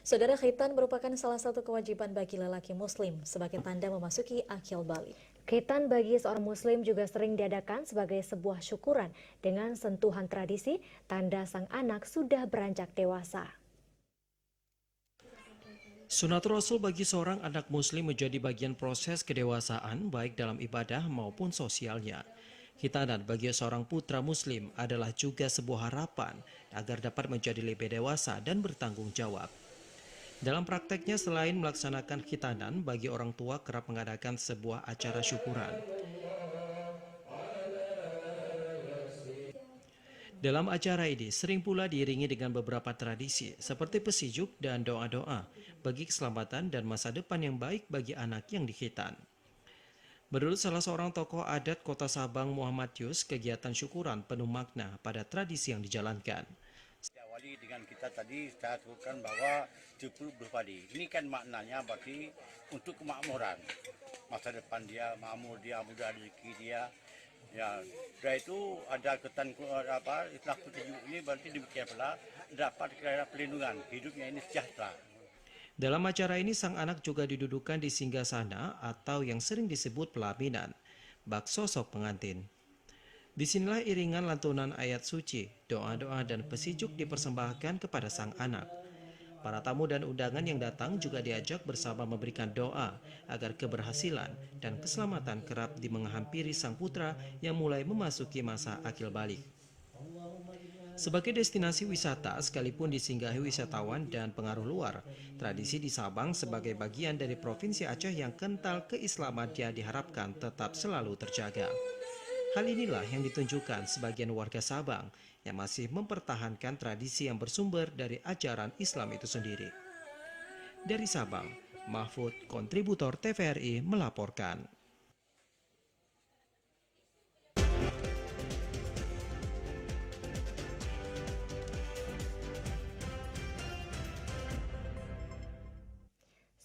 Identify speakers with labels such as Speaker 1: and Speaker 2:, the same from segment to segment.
Speaker 1: Saudara, khitan merupakan salah satu kewajiban bagi lelaki muslim sebagai tanda memasuki akil balik.
Speaker 2: Khitan bagi seorang muslim juga sering diadakan sebagai sebuah syukuran dengan sentuhan tradisi, tanda sang anak sudah beranjak dewasa.
Speaker 3: Sunat Rasul bagi seorang anak muslim menjadi bagian proses kedewasaan baik dalam ibadah maupun sosialnya. Khitanan bagi seorang putra muslim adalah juga sebuah harapan agar dapat menjadi lebih dewasa dan bertanggung jawab. Dalam prakteknya, selain melaksanakan khitanan, bagi orang tua kerap mengadakan sebuah acara syukuran. Dalam acara ini sering pula diiringi dengan beberapa tradisi seperti pesijuk dan doa-doa bagi keselamatan dan masa depan yang baik bagi anak yang dikhitan. Menurut salah seorang tokoh adat Kota Sabang, Muhammad Yus, kegiatan syukuran penuh makna pada tradisi yang dijalankan.
Speaker 4: Diawali dengan kita tadi saya sebutkan bahwa cukup berpadi. Ini kan maknanya berarti untuk kemakmuran. Masa depan dia, makmur dia, mudah rezeki dia. Ya, dari itu ada istilah petunjuk ini berarti demikian pula dapat perlindungan, hidupnya ini sejahtera.
Speaker 3: Dalam acara ini sang anak juga didudukan di singgasana atau yang sering disebut pelaminan, bak sosok pengantin. Disinilah iringan lantunan ayat suci, doa-doa dan pesijuk dipersembahkan kepada sang anak. Para tamu dan undangan yang datang juga diajak bersama memberikan doa agar keberhasilan dan keselamatan kerap menghampiri sang putra yang mulai memasuki masa akil balik. Sebagai destinasi wisata, sekalipun disinggahi wisatawan dan pengaruh luar, tradisi di Sabang sebagai bagian dari Provinsi Aceh yang kental keislamannya diharapkan tetap selalu terjaga. Hal inilah yang ditunjukkan sebagian warga Sabang yang masih mempertahankan tradisi yang bersumber dari ajaran Islam itu sendiri. Dari Sabang, Mahfud, kontributor TVRI melaporkan.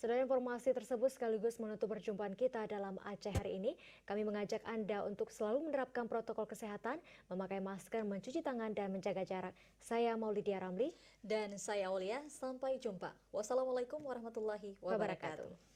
Speaker 2: Saudara, informasi tersebut sekaligus menutup perjumpaan kita dalam Aceh hari ini. Kami mengajak Anda untuk selalu menerapkan protokol kesehatan, memakai masker, mencuci tangan, dan menjaga jarak. Saya Maulidia Ramli.
Speaker 1: Dan saya Aulia, sampai jumpa. Wassalamualaikum warahmatullahi wabarakatuh.